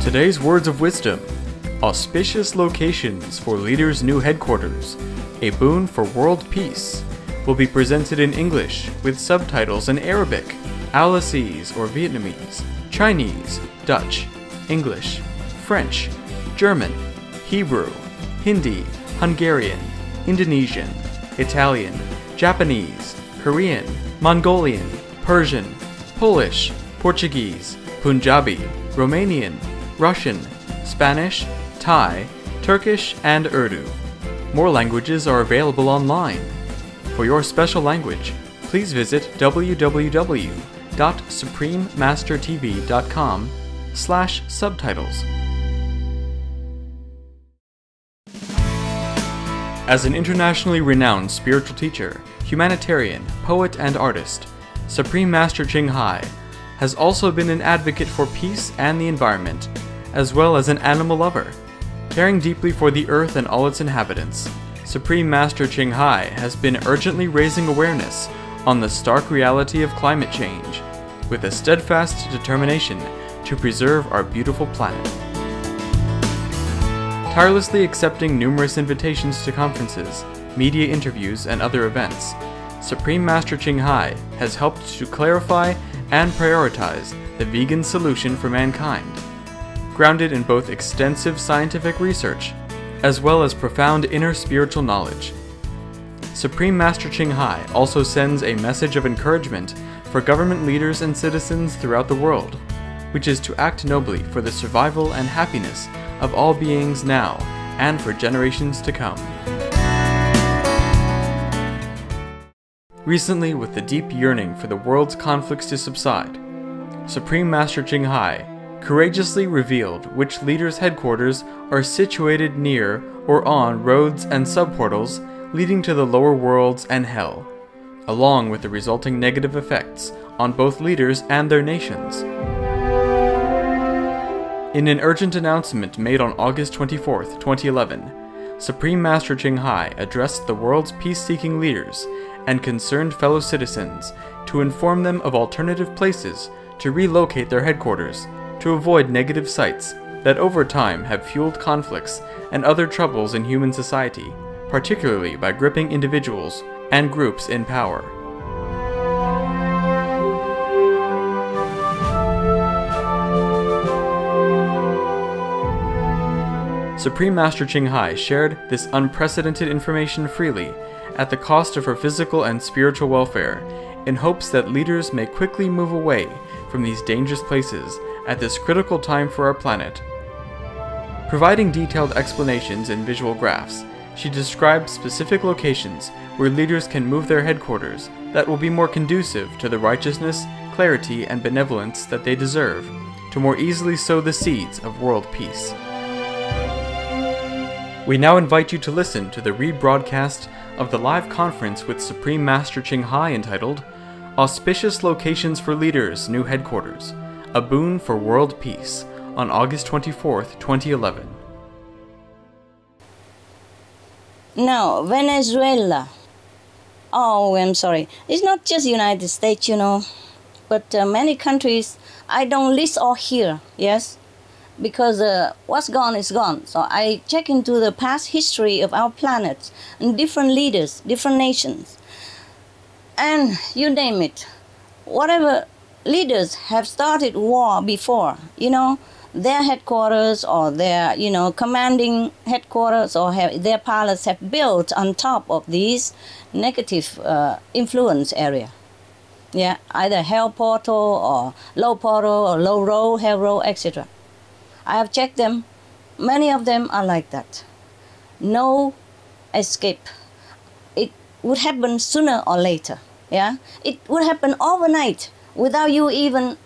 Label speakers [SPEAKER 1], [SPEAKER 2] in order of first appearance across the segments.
[SPEAKER 1] Today's words of wisdom: auspicious locations for leaders' new headquarters, a boon for world peace, will be presented in English with subtitles in Arabic, Aulacese or Vietnamese, Chinese, Dutch, English, French, German, Hebrew, Hindi, Hungarian, Indonesian, Italian, Japanese, Korean, Mongolian, Persian, Polish, Portuguese, Punjabi, Romanian, Russian, Spanish, Thai, Turkish, and Urdu. More languages are available online. For your special language, please visit www.suprememastertv.com/subtitles. As an internationally renowned spiritual teacher, humanitarian, poet, and artist, Supreme Master Ching Hai has also been an advocate for peace and the environment, as well as an animal lover. Caring deeply for the earth and all its inhabitants, Supreme Master Ching Hai has been urgently raising awareness on the stark reality of climate change, with a steadfast determination to preserve our beautiful planet. Tirelessly accepting numerous invitations to conferences, media interviews, and other events, Supreme Master Ching Hai has helped to clarify and prioritize the vegan solution for mankind, grounded in both extensive scientific research as well as profound inner spiritual knowledge. Supreme Master Ching Hai also sends a message of encouragement for government leaders and citizens throughout the world, which is to act nobly for the survival and happiness of all beings now and for generations to come. Recently, with the deep yearning for the world's conflicts to subside, Supreme Master Ching Hai courageously revealed which leaders' headquarters are situated near or on roads and subportals leading to the lower worlds and hell, along with the resulting negative effects on both leaders and their nations. In an urgent announcement made on August 24, 2011, Supreme Master Ching Hai addressed the world's peace-seeking leaders and concerned fellow citizens to inform them of alternative places to relocate their headquarters to avoid negative sites that over time have fueled conflicts and other troubles in human society, particularly by gripping individuals and groups in power. Supreme Master Ching Hai shared this unprecedented information freely at the cost of her physical and spiritual welfare, in hopes that leaders may quickly move away from these dangerous places at this critical time for our planet. Providing detailed explanations in visual graphs, she described specific locations where leaders can move their headquarters that will be more conducive to the righteousness, clarity, and benevolence that they deserve, to more easily sow the seeds of world peace. We now invite you to listen to the rebroadcast of the live conference with Supreme Master Ching Hai entitled Auspicious Locations for Leaders' New Headquarters, a Boon for World Peace, on August 24, 2011.
[SPEAKER 2] Now, Venezuela. Oh, I'm sorry. It's not just United States, but many countries. I don't list all here, yes? Because what's gone is gone. So I check into the past history of our planet and different leaders, different nations. And you name it. Whatever leaders have started war before, their headquarters or their, commanding headquarters or their palace have built on top of these negative influence area. Yeah, either hell portal or low portal or low road, hell road, etc. I have checked them. Many of them are like that. No escape. It would happen sooner or later. Yeah, it would happen overnight without you even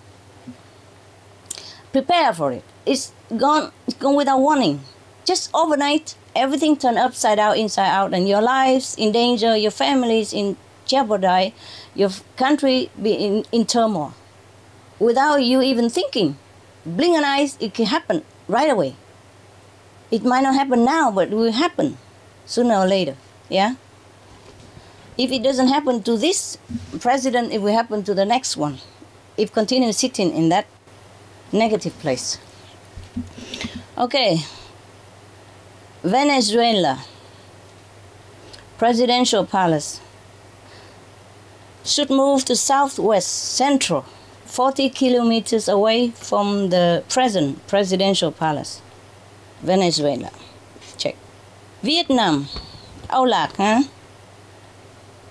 [SPEAKER 2] prepare for it. It's gone without warning. Just overnight, everything turned upside down, inside out, and your lives in danger, your families in jeopardy, your country be in turmoil. Without you even thinking. Blink an eye, it can happen right away. It might not happen now, but it will happen sooner or later. Yeah? If it doesn't happen to this president, it will happen to the next one. If continue sitting in that negative place. Okay. Venezuela. Presidential palace should move to southwest central, 40 kilometers away from the present presidential palace. Venezuela. Check. Vietnam. Âu Lạc, huh?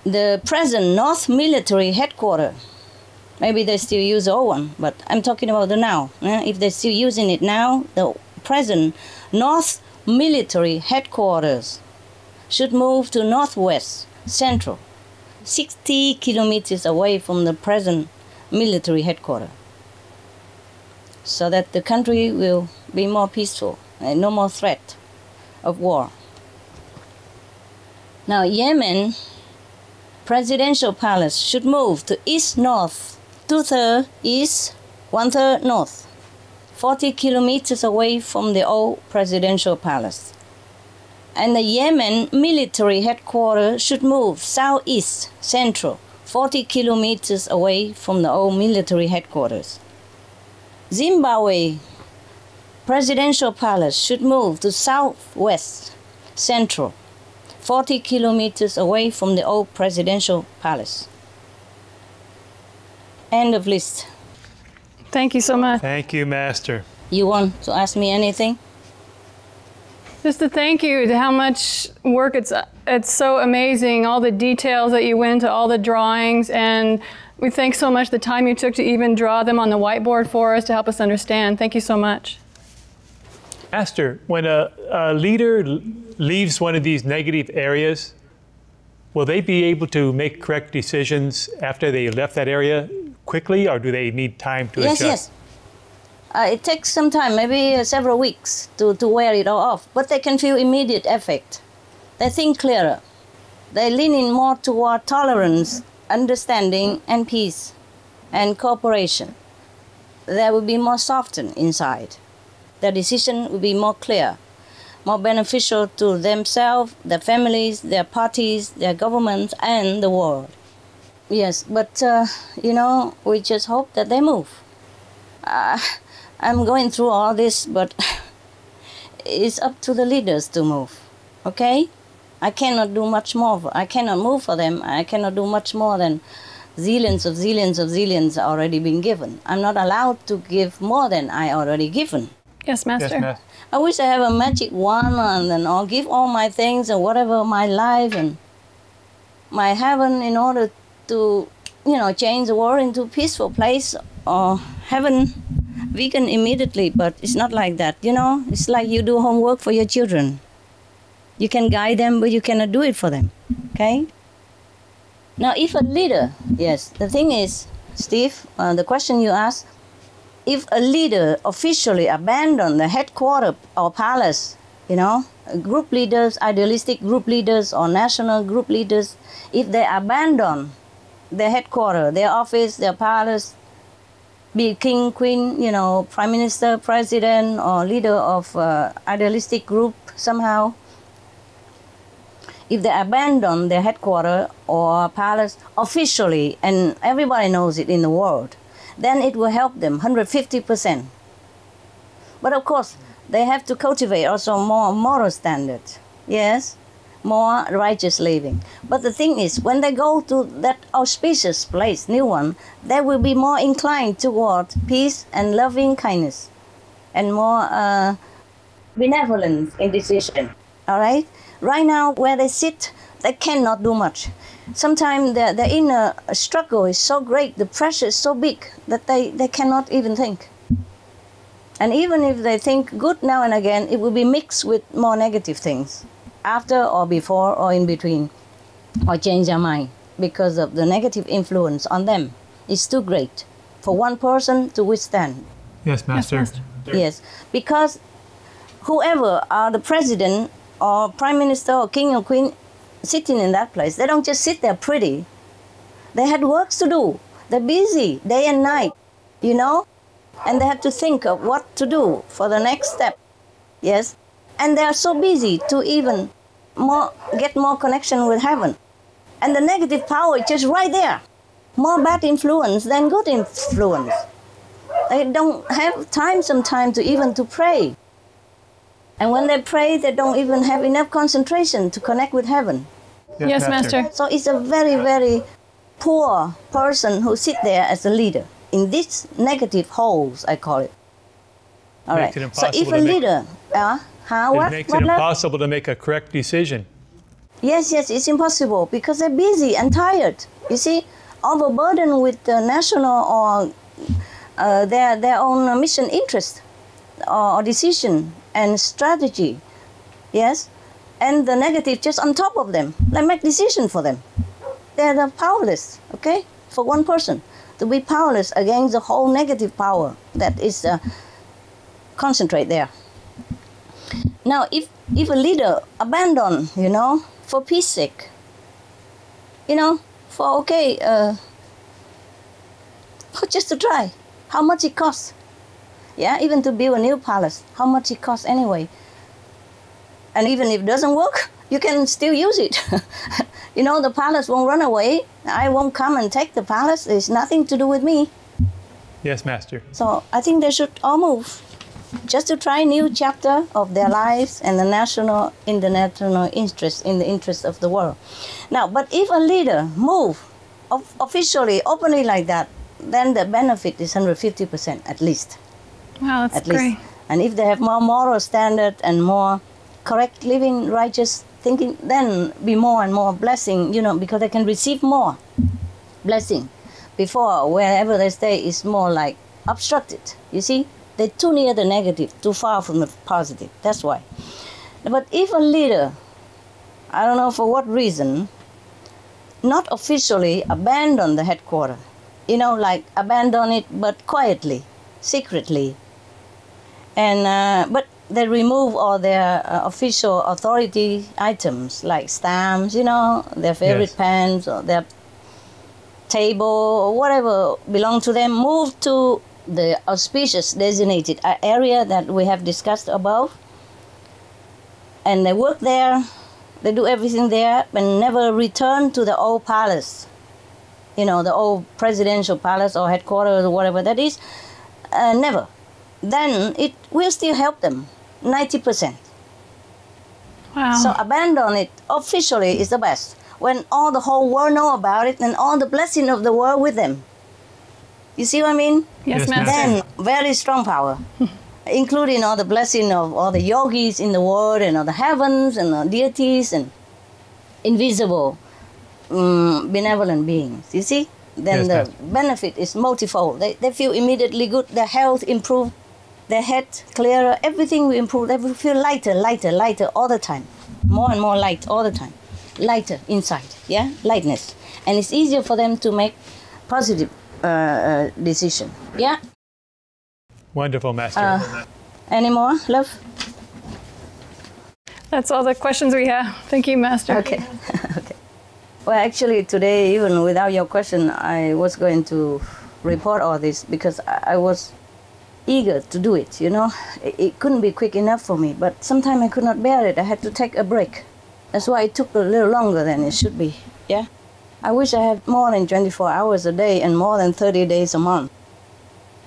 [SPEAKER 2] The present North Military Headquarters. Maybe they still use the old one, but I'm talking about the now. If they're still using it now, the present North Military Headquarters should move to northwest central, 60 kilometers away from the present military headquarters, so that the country will be more peaceful and no more threat of war. Now, Yemen presidential palace should move to east-north, 2/3 east, 1/3 north, 40 kilometers away from the old presidential palace. And the Yemen military headquarters should move southeast central, 40 kilometers away from the old military headquarters. Zimbabwe presidential palace should move to southwest central, 40 kilometers away from the old presidential palace. End of list.
[SPEAKER 3] Thank you so much.
[SPEAKER 4] Thank you, Master.
[SPEAKER 2] You want to ask me anything?
[SPEAKER 3] Just to thank you to how much work it's so amazing, all the details that you went into, all the drawings, and we thank so much the time you took to even draw them on the whiteboard for us to help us understand. Thank you so much.
[SPEAKER 4] Master, when a leader leaves one of these negative areas, will they be able to make correct decisions after they left that area quickly, or do they need time to adjust?
[SPEAKER 2] Yes. It takes some time, maybe several weeks to wear it all off, but they can feel immediate effect. They think clearer. They lean in more toward tolerance, understanding, and peace, and cooperation. They will be more softened inside. Their decision will be more clear, more beneficial to themselves, their families, their parties, their governments, and the world. Yes, but, we just hope that they move. I'm going through all this, but it's up to the leaders to move, okay? I cannot do much more. I cannot move for them. I cannot do much more than zillions already been given. I'm not allowed to give more than I already given.
[SPEAKER 3] Yes, Master.
[SPEAKER 4] Yes, Master.
[SPEAKER 2] I wish I have a magic wand and then I'll give all my things and whatever, my life and my heaven, in order to, change the world into a peaceful place, or heaven vegan immediately, but it's not like that, It's like you do homework for your children. You can guide them, but you cannot do it for them, okay? Now, if a leader, yes, the thing is, Steve, the question you asked, if a leader officially abandoned the headquarters or palace, group leaders, idealistic group leaders or national group leaders, if they abandon their headquarters, their office, their palace, be it king, queen, prime minister, president, or leader of idealistic group somehow, if they abandon their headquarters or palace officially, and everybody knows it in the world, then it will help them 150%. But of course, they have to cultivate also more moral standards, yes, more righteous living. But the thing is, when they go to that auspicious place, new one, they will be more inclined toward peace and loving kindness, and more benevolence in decision, all right? Right now, where they sit, they cannot do much. Sometimes the inner struggle is so great, the pressure is so big, that they cannot even think. And even if they think good now and again, it will be mixed with more negative things, after or before or in between, or change their mind, because of the negative influence on them. It's too great for one person to withstand.
[SPEAKER 4] Yes, Master.
[SPEAKER 3] Yes, Master.
[SPEAKER 2] Yes, because whoever are the president or prime minister or king or queen sitting in that place, they don't just sit there pretty. They had works to do. They're busy day and night, and they have to think of what to do for the next step. Yes, and they are so busy to even get more connection with heaven. And the negative power is just right there. More bad influence than good influence. They don't have time sometimes to even to pray. And when they pray, they don't even have enough concentration to connect with heaven.
[SPEAKER 3] Yes, Master.
[SPEAKER 2] So it's a very, very poor person who sit there as a leader in these negative holes, I call it. All right. So if a leader,
[SPEAKER 4] it makes it impossible to make a correct decision.
[SPEAKER 2] Yes, it's impossible because they're busy and tired. You see, overburdened with the national or their own mission interest or decision and strategy. Yes, and the negative just on top of them. Like make decision for them. They're powerless. Okay, for one person to be powerless against the whole negative power that is concentrate there. Now, if a leader abandon, for peace sake, for just to try, how much it costs? Yeah, even to build a new palace, how much it costs anyway? And even if it doesn't work, you can still use it. The palace won't run away. I won't come and take the palace. It's nothing to do with me.
[SPEAKER 4] Yes, Master.
[SPEAKER 2] So I think they should all move, just to try a new chapter of their lives and the national, international interest, in the interest of the world. Now, but if a leader move officially, openly like that, then the benefit is 150% at least.
[SPEAKER 3] Wow, that's great.
[SPEAKER 2] And if they have more moral standard and more correct living, righteous thinking, then be more and more blessing, because they can receive more blessing. Before, wherever they stay is more like obstructed, you see? They're too near the negative, too far from the positive. That's why. But if a leader, I don't know for what reason, not officially abandon the headquarters, like abandon it, but quietly, secretly, and but they remove all their official authority items like stamps, their favorite pens or their table or whatever belong to them, move to the auspicious designated area that we have discussed above, and they work there, they do everything there, and never return to the old palace, the old presidential palace or headquarters or whatever that is, never. Then it will still help them, 90%.
[SPEAKER 3] Wow.
[SPEAKER 2] So abandon it officially is the best. When all the whole world know about it and all the blessing of the world with them. You see what I mean?
[SPEAKER 3] Yes, Master.
[SPEAKER 2] Then very strong power, including all the blessing of all the yogis in the world and all the heavens and the deities and invisible benevolent beings. You see? Then the benefit is multifold. They feel immediately good. Their health improved. Their head clearer. Everything will improve. They will feel lighter all the time. More and more light all the time. Lighter inside. Yeah? Lightness. And it's easier for them to make positive decision. Yeah?
[SPEAKER 4] Wonderful, Master.
[SPEAKER 2] Any more, love?
[SPEAKER 3] That's all the questions we have. Thank you, Master.
[SPEAKER 2] Okay. Okay. Well, actually, today, even without your question, I was going to report all this because I was eager to do it, It couldn't be quick enough for me, but sometimes I could not bear it. I had to take a break. That's why it took a little longer than it should be, yeah? I wish I had more than 24 hours a day and more than 30 days a month,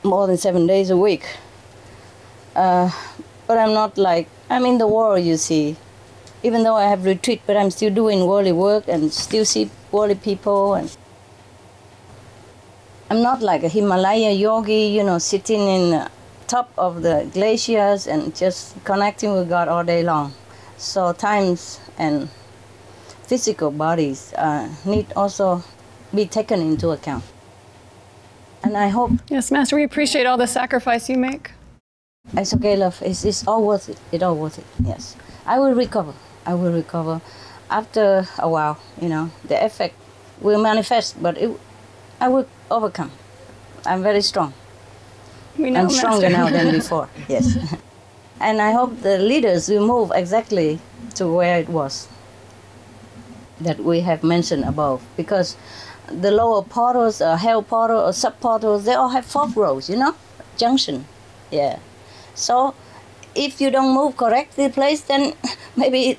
[SPEAKER 2] more than 7 days a week. But I'm not like, I'm in the world, you see. Even though I have retreat, but I'm still doing worldly work and still see worldly people. And I'm not like a Himalaya yogi, sitting in the top of the glaciers and just connecting with God all day long. So times and physical bodies need also be taken into account. And I hope...
[SPEAKER 3] Yes, Master, we appreciate all the sacrifice you make.
[SPEAKER 2] It's okay, love. It's all worth it. It's all worth it, yes. I will recover. After a while, the effect will manifest, but I will overcome. I'm very strong.
[SPEAKER 3] We know,
[SPEAKER 2] I'm stronger
[SPEAKER 3] Master.
[SPEAKER 2] now than before, yes. And I hope the leaders will move exactly to where it was that we have mentioned above, because the lower portals, hell portal or sub portals, they all have fork roads, junction, yeah. So if you don't move correctly place, then maybe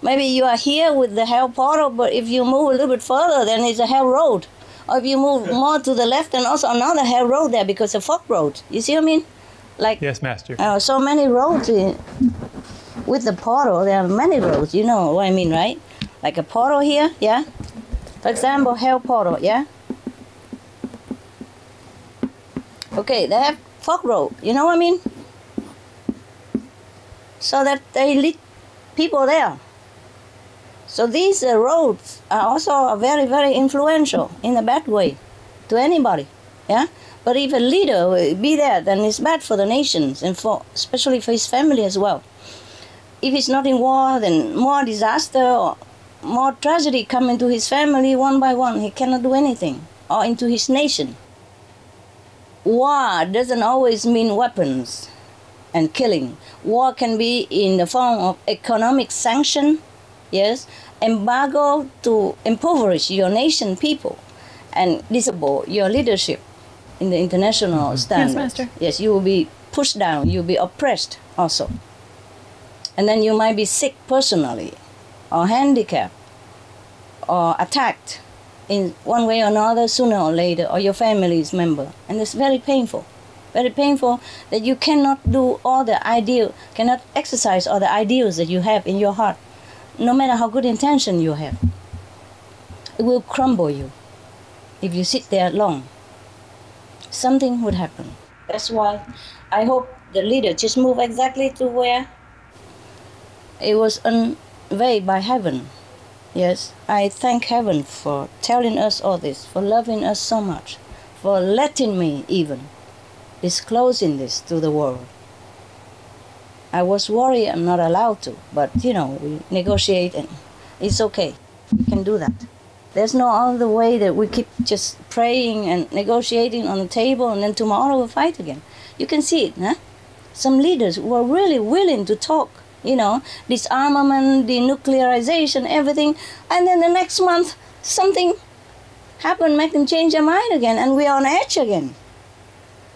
[SPEAKER 2] you are here with the hell portal, but if you move a little bit further, then it's a hell road Or if you move more to the left, then also another road there because a fork road. You see what I mean? Like
[SPEAKER 4] Yes, Master.
[SPEAKER 2] so many roads with the portal. There are many roads. You know what I mean, right? Like a portal here, yeah. For example, hell portal, yeah. Okay, they have fork road. You know what I mean? So that they lead people there. So these roads are also very, very influential in a bad way to anybody, yeah? But if a leader will be there, then it's bad for the nations and especially for his family as well. If he's not in war, then more disaster or more tragedy come into his family one by one. He cannot do anything, or into his nation. War doesn't always mean weapons and killing. War can be in the form of economic sanction, yes, embargo to impoverish your nation people and disable your leadership in the international standards.
[SPEAKER 3] Yes, Master.
[SPEAKER 2] Yes, you will be pushed down, you'll be oppressed also. And then you might be sick personally, or handicapped, or attacked in one way or another sooner or later, or your family's member. And it's very painful that you cannot do all the cannot exercise all the ideals that you have in your heart, no matter how good intention you have. It will crumble you if you sit there long. Something would happen. That's why I hope the leader just move exactly to where it was conveyed by heaven. Yes, I thank heaven for telling us all this, for loving us so much, for letting me even disclosing this to the world. I was worried I'm not allowed to, but we negotiate and it's okay. We can do that. There's no other way that we keep just praying and negotiating on the table and then tomorrow we'll fight again. You can see it, huh? Some leaders were really willing to talk, disarmament, denuclearization, everything, and then the next month something happened, make them change their mind again, and we are on edge again.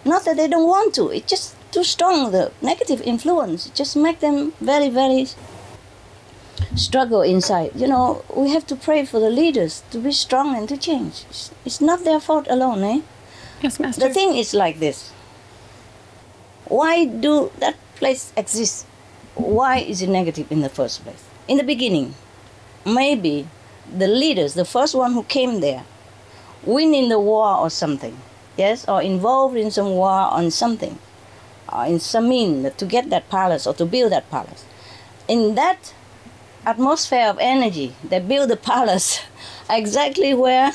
[SPEAKER 2] Not that they don't want to, it's just too strong, the negative influence. It just make them very, very struggle inside. We have to pray for the leaders to be strong and to change. It's not their fault alone, eh?
[SPEAKER 3] Yes, Master.
[SPEAKER 2] The thing is like this. Why do that place exist? Why is it negative in the first place? In the beginning, maybe the leaders, the first one who came there, winning the war or something, yes, or involved in some war on something, or in some means to get that palace or to build that palace. In that atmosphere of energy, they build the palace exactly where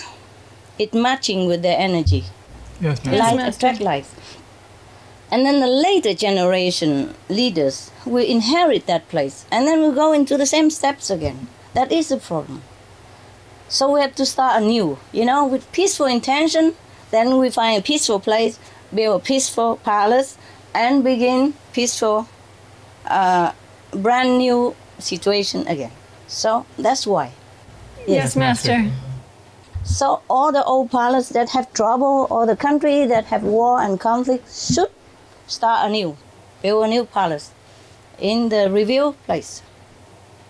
[SPEAKER 2] it matching with their energy.
[SPEAKER 4] Yes, Master.
[SPEAKER 2] Light
[SPEAKER 3] Master.
[SPEAKER 2] attract light. And then the later generation leaders will inherit that place, and then we'll go into the same steps again. That is the problem. So we have to start anew, with peaceful intention. Then we find a peaceful place, build a peaceful palace, and begin peaceful, brand new situation again. So that's why.
[SPEAKER 3] Yes, Master.
[SPEAKER 2] So all the old palaces that have trouble, or the country that have war and conflict, should start anew, build a new palace in the review place.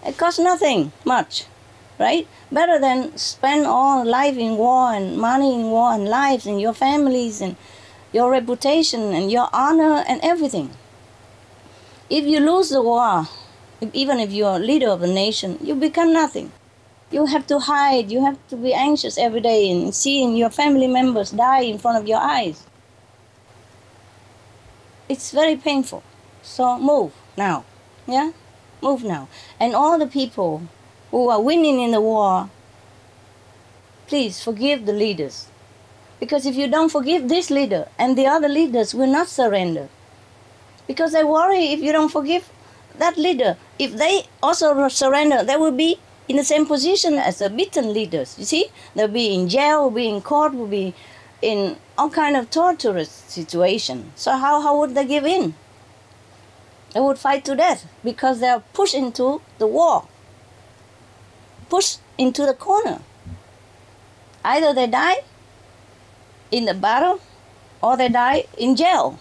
[SPEAKER 2] It costs nothing much, right? Better than spend all life in war and money in war and lives and your families and your reputation and your honor and everything. If you lose the war, even if you're a leader of a nation, you become nothing. You have to hide, you have to be anxious every day and seeing your family members die in front of your eyes. It's very painful. So move now, yeah? Move now. And all the people who are winning in the war, please forgive the leaders. Because if you don't forgive this leader, and the other leaders will not surrender. Because they worry if you don't forgive that leader, if they also surrender, they will be in the same position as the beaten leaders. You see, they'll be in jail, will be in court, will be in all kind of torturous situation. So how would they give in? They would fight to death because they are pushed into the war, pushed into the corner. Either they die in the battle or they die in jail.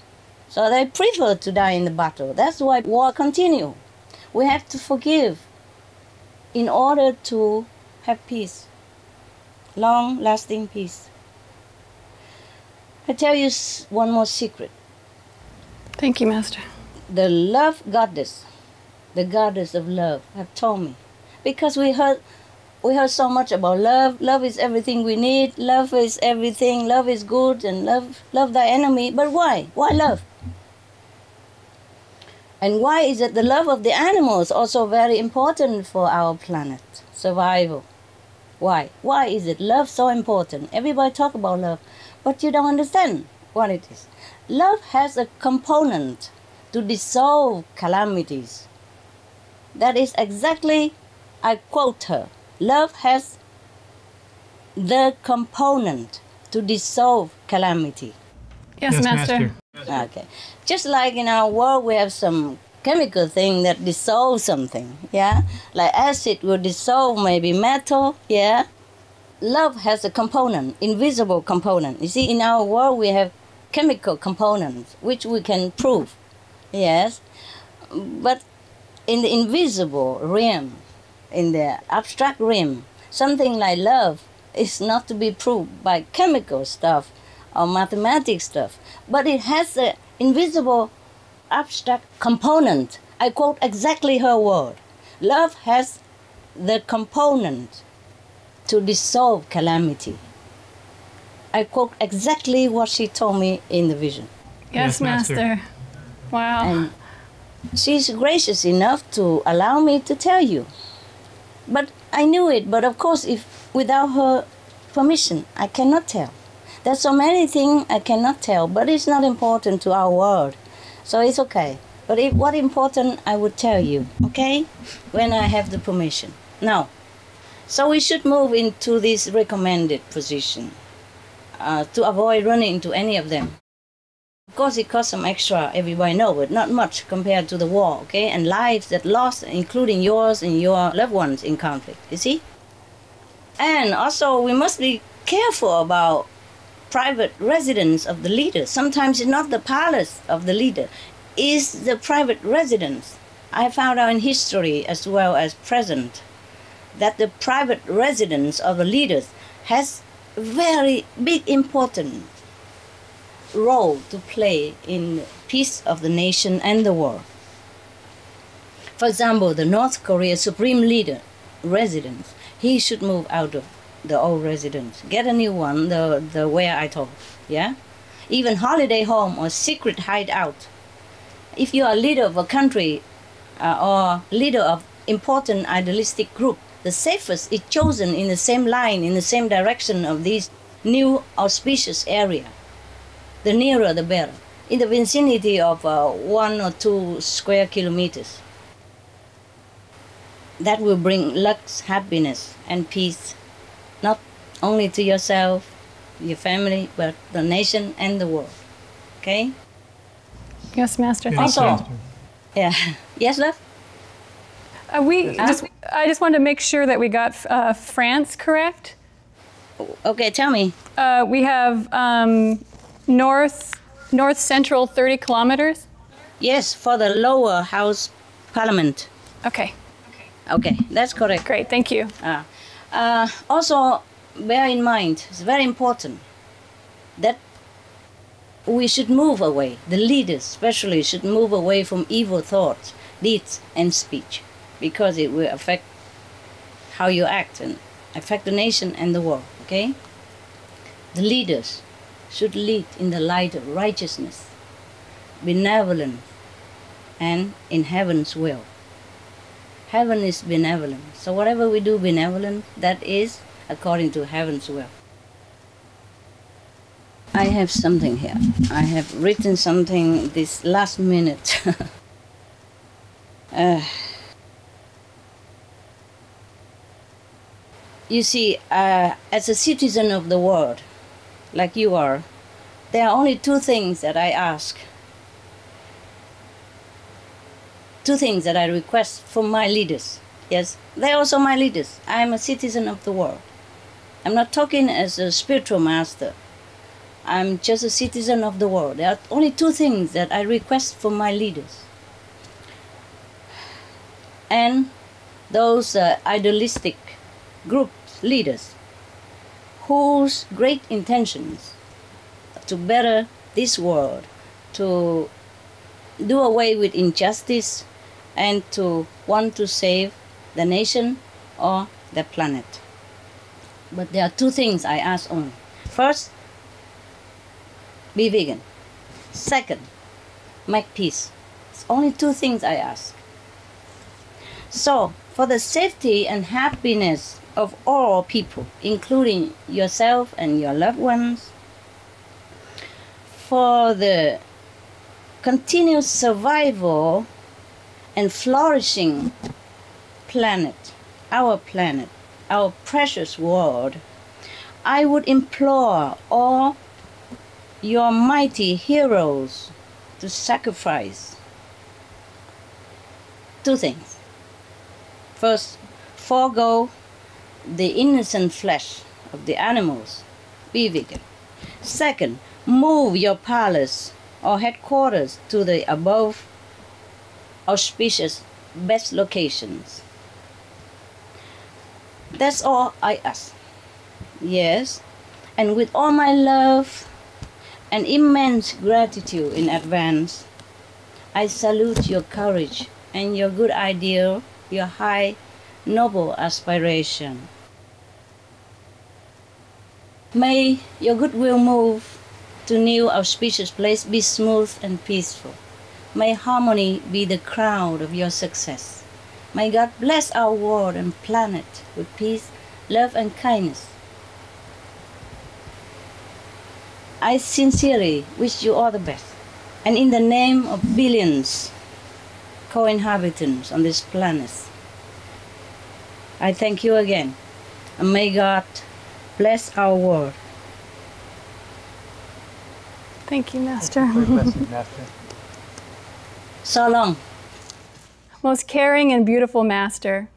[SPEAKER 2] So they prefer to die in the battle. That's why war continue. We have to forgive in order to have peace, long-lasting peace. I tell you one more secret.
[SPEAKER 3] Thank you, Master.
[SPEAKER 2] The love goddess, the goddess of love, have told me. Because we heard so much about love. Love is everything we need. Love is everything. Love is good, and love thy enemy. But why? Why love? And why is it the love of the animals also very important for our planet survival? Why? Why is it love so important? Everybody talk about love, but you don't understand what it is. Love has a component to dissolve calamities. That is exactly, I quote her, love has the component to dissolve calamity.
[SPEAKER 3] Yes, Master.
[SPEAKER 2] Okay. Just like in our world, we have some chemical thing that dissolves something, yeah? Like acid will dissolve maybe metal, yeah? Love has a component, invisible component. You see, in our world, we have chemical components, which we can prove, yes? But in the invisible realm, in the abstract realm, something like love is not to be proved by chemical stuff or mathematics stuff, but it has an invisible abstract component. I quote exactly her word. Love has the component to dissolve calamity. I quote exactly what she told me in the vision.
[SPEAKER 3] Yes, Master. Wow.
[SPEAKER 2] And she's gracious enough to allow me to tell you. But I knew it, but of course, if without her permission, I cannot tell. There's so many things I cannot tell, but it's not important to our world. So it's okay. But if what important, I would tell you, okay? When I have the permission. Now, so we should move into this recommended position to avoid running into any of them. Of course, it costs some extra, everybody knows, but not much compared to the war, okay? And lives that lost, including yours and your loved ones in conflict, you see? And also, we must be careful about private residence of the leader. Sometimes it's not the palace of the leader, it's the private residence. I found out in history as well as present that the private residence of the leaders has very big important role to play in the peace of the nation and the world. For example, the North Korea Supreme Leader residence, he should move out of the old residence, get a new one, the where I told, yeah? Even holiday home or secret hideout. If you are leader of a country or leader of important idealistic group, the safest is chosen in the same line, in the same direction of these new auspicious area. The nearer the better, in the vicinity of 1 or 2 square kilometers. That will bring luck, happiness, and peace, not only to yourself, your family, but the nation and the world. Okay?
[SPEAKER 3] Yes, Master. Thank
[SPEAKER 2] Also,
[SPEAKER 3] you.
[SPEAKER 2] yeah. Yes, love?
[SPEAKER 3] I just wanted to make sure that we got France correct.
[SPEAKER 2] Okay, tell me.
[SPEAKER 3] We have north central 30 kilometers.
[SPEAKER 2] Yes, for the lower house parliament.
[SPEAKER 3] Okay.
[SPEAKER 2] Okay, that's correct.
[SPEAKER 3] Great. Thank you.
[SPEAKER 2] Also, bear in mind, it's very important that we should move away, the leaders especially should move away from evil thoughts, deeds, and speech, because it will affect how you act and affect the nation and the world, okay? The leaders should lead in the light of righteousness, benevolence, and in heaven's will. Heaven is benevolent, so whatever we do benevolent, that is according to heaven's will. I have something here. I have written something this last minute. You see, as a citizen of the world, like you are, there are only 2 things that I ask. 2 things that I request from my leaders. Yes, they're also my leaders. I am a citizen of the world. I'm not talking as a spiritual master. I'm just a citizen of the world. There are only 2 things that I request from my leaders. And those idealistic groups, leaders, whose great intentions to better this world, to do away with injustice, and to want to save the nation or the planet. But there are two things I ask only. First, be vegan. Second, make peace. It's only two things I ask. So, for the safety and happiness of all people, including yourself and your loved ones, for the continuous survival and flourishing planet, our precious world, I would implore all your mighty heroes to sacrifice two things. First, forego the innocent flesh of the animals. Be vegan. Second, move your palace or headquarters to the above auspicious best locations. That's all I ask. Yes, and with all my love and immense gratitude in advance, I salute your courage and your good idea, your high, noble aspiration. May your goodwill move to new auspicious place be smooth and peaceful. May harmony be the crown of your success. May God bless our world and planet with peace, love, and kindness. I sincerely wish you all the best. And in the name of billions co-inhabitants on this planet, I thank you again. And may God bless our world.
[SPEAKER 3] Thank you, Master.
[SPEAKER 4] Master.
[SPEAKER 2] So long.
[SPEAKER 3] Most caring and beautiful Master,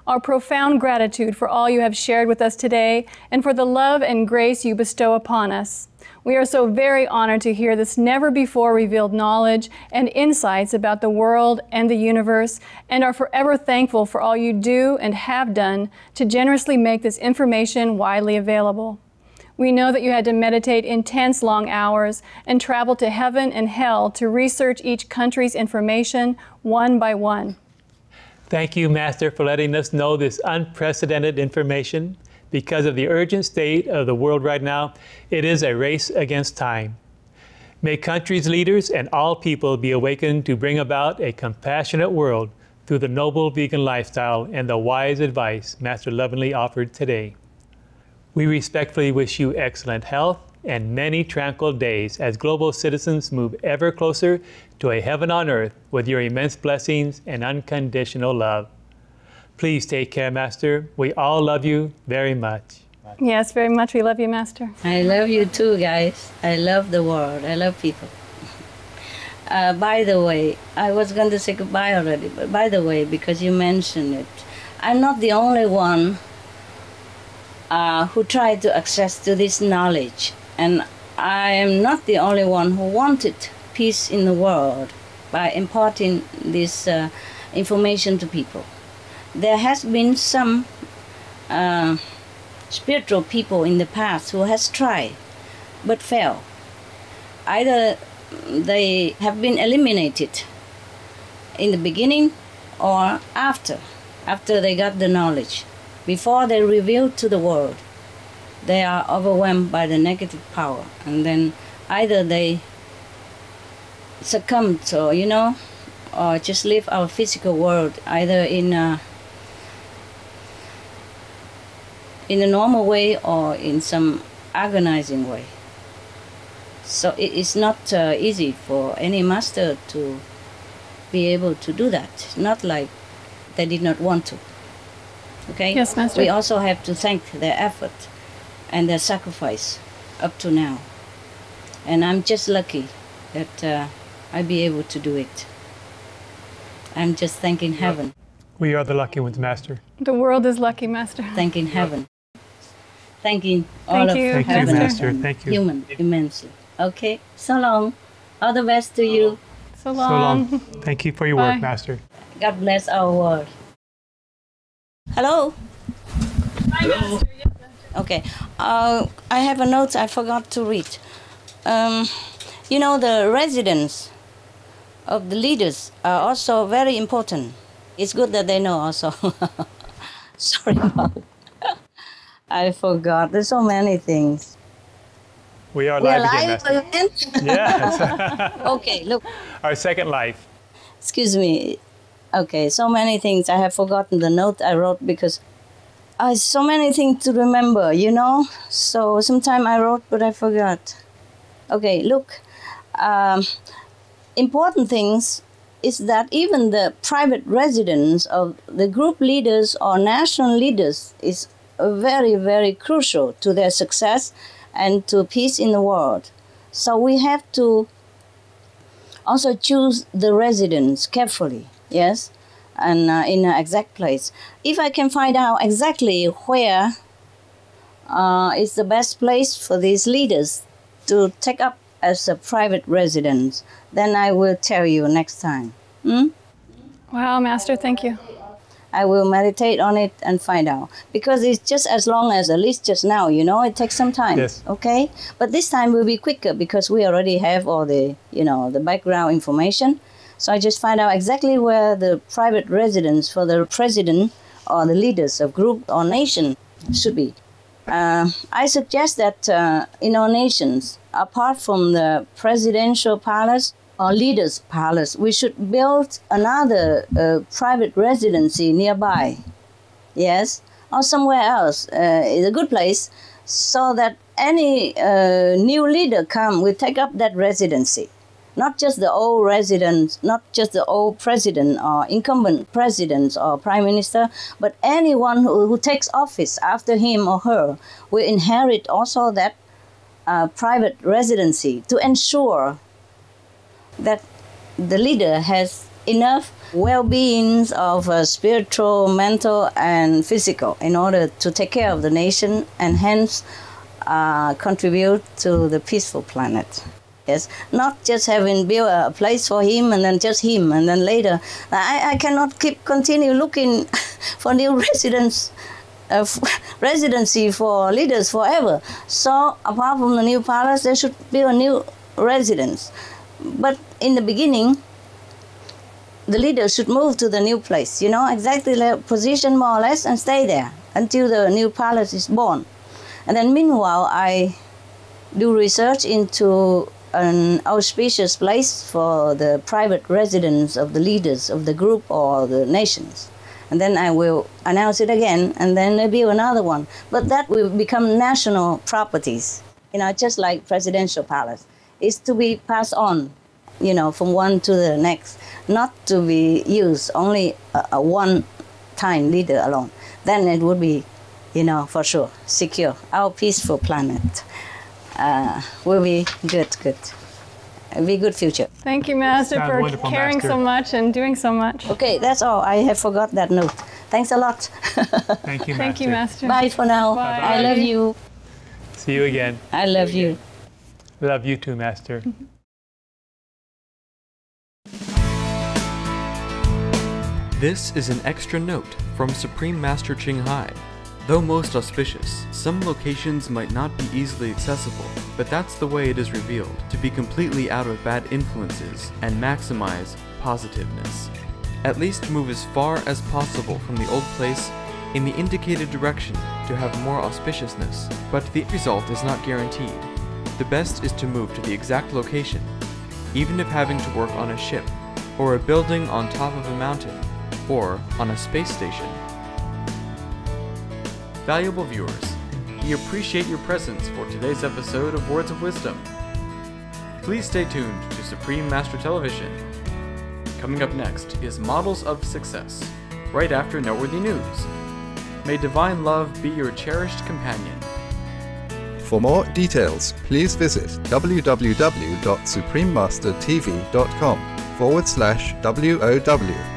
[SPEAKER 3] our profound gratitude for all you have shared with us today and for the love and grace you bestow upon us. We are so very honored to hear this never-before revealed knowledge and insights about the world and the universe, and are forever thankful for all you do and have done to generously make this information widely available. We know that you had to meditate intense long hours and travel to heaven and hell to research each country's information one by one.
[SPEAKER 4] Thank you, Master, for letting us know this unprecedented information. Because of the urgent state of the world right now, it is a race against time. May countries' leaders and all people be awakened to bring about a compassionate world through the noble vegan lifestyle and the wise advice Master lovingly offered today. We respectfully wish you excellent health and many tranquil days as global citizens move ever closer to a heaven on earth with your immense blessings and unconditional love. Please take care, Master. We all love you very much.
[SPEAKER 3] Yes, very much. We love you, Master.
[SPEAKER 2] I love you too, guys. I love the world. I love people. By the way, I was going to say goodbye already, but by the way, because you mentioned it, I'm not the only one who tried to access to this knowledge. And I am not the only one who wanted peace in the world by imparting this information to people. There has been some spiritual people in the past who has tried but failed. Either they have been eliminated in the beginning or after they got the knowledge. Before they revealed to the world, they are overwhelmed by the negative power, and then either they succumb to, or just leave our physical world either in a normal way or in some agonizing way. So it is not easy for any master to be able to do that. It's not like they did not want to. Okay?
[SPEAKER 3] Yes, Master.
[SPEAKER 2] We also have to thank their effort and their sacrifice up to now. And I'm just lucky that I be able to do it. I'm just thanking heaven.
[SPEAKER 4] We are the lucky ones, Master.
[SPEAKER 3] The world is lucky, Master.
[SPEAKER 2] Thanking heaven. Thanking all of
[SPEAKER 3] you,
[SPEAKER 4] Thank you,
[SPEAKER 2] heaven
[SPEAKER 4] Master.
[SPEAKER 2] and
[SPEAKER 4] Thank you.
[SPEAKER 2] human immensely. Okay? So long. All the best to you.
[SPEAKER 3] So
[SPEAKER 4] So
[SPEAKER 3] long.
[SPEAKER 4] long. Thank you for your
[SPEAKER 3] Bye.
[SPEAKER 4] work, Master.
[SPEAKER 2] God bless our world. Hello?
[SPEAKER 3] Hi, Master. Yes, Master.
[SPEAKER 2] Okay. I have a note I forgot to read. You know, the residence of the leaders are also very important. It's good that they know also. Sorry about it. I forgot. There's so many things.
[SPEAKER 4] We are
[SPEAKER 2] We are
[SPEAKER 4] live again,
[SPEAKER 2] live
[SPEAKER 4] Master.
[SPEAKER 2] again?
[SPEAKER 4] Yes.
[SPEAKER 2] Okay, look.
[SPEAKER 4] Our second life.
[SPEAKER 2] Excuse me. Okay, so many things. I have forgotten the note I wrote because so many things to remember, you know? So sometime I wrote, but I forgot. Okay, look. Important things is that even the private residence of the group leaders or national leaders is very, very crucial to their success and to peace in the world. So we have to also choose the residence carefully, yes, and in an exact place. If I can find out exactly where is the best place for these leaders to take up as a private residence, then I will tell you next time.
[SPEAKER 3] Wow, Master, thank you.
[SPEAKER 2] I will meditate on it and find out. Because it's just as long as at least just now, you know, it takes some time.
[SPEAKER 4] Yes.
[SPEAKER 2] Okay? But this time will be quicker because we already have all the, you know, the background information. So I just find out exactly where the private residence for the president or the leaders of group or nation should be. I suggest that in our nations, apart from the presidential palace or leaders' palace, we should build another private residency nearby, yes, or somewhere else, is a good place, so that any new leader will take up that residency. Not just the old residents, not just the old president or incumbent presidents or prime minister, but anyone who takes office after him or her will inherit also that private residency to ensure that the leader has enough well-being of spiritual, mental, and physical in order to take care of the nation and hence contribute to the peaceful planet. Yes, not just having built a place for him and then just him, and then later I cannot continue looking for new residency for leaders forever. So apart from the new palace, there should be a new residence. But in the beginning, the leaders should move to the new place, you know, exactly their position more or less, and stay there until the new palace is born. And then meanwhile, I do research into an auspicious place for the private residence of the leaders of the group or the nations. And then I will announce it again, and then maybe another one. But that will become national properties, you know, just like presidential palace. It's to be passed on, you know, from one to the next, not to be used only a one-time leader alone. Then it would be, you know, for sure, secure. Our peaceful planet will be good. It'll be a good future.
[SPEAKER 3] Thank you, Master,
[SPEAKER 4] Sounds
[SPEAKER 3] for
[SPEAKER 4] wonderful,
[SPEAKER 3] caring
[SPEAKER 4] Master.
[SPEAKER 3] so much and doing so much.
[SPEAKER 2] Okay, that's all. I have forgot that note. Thanks a lot.
[SPEAKER 4] Thank you, Master.
[SPEAKER 3] Thank you, Master.
[SPEAKER 2] Bye for now.
[SPEAKER 3] Bye.
[SPEAKER 2] I love you.
[SPEAKER 4] See you again.
[SPEAKER 2] I love you.
[SPEAKER 4] Love you too, Master.
[SPEAKER 1] This is an extra note from Supreme Master Ching Hai. Though most auspicious, some locations might not be easily accessible, but that's the way it is revealed, to be completely out of bad influences and maximize positiveness. At least move as far as possible from the old place in the indicated direction to have more auspiciousness, but the result is not guaranteed. The best is to move to the exact location, even if having to work on a ship, or a building on top of a mountain, or on a space station. Valuable viewers, we appreciate your presence for today's episode of Words of Wisdom. Please stay tuned to Supreme Master Television. Coming up next is Models of Success, right after Noteworthy News. May divine love be your cherished companion.
[SPEAKER 5] For more details, please visit www.suprememastertv.com/WOW.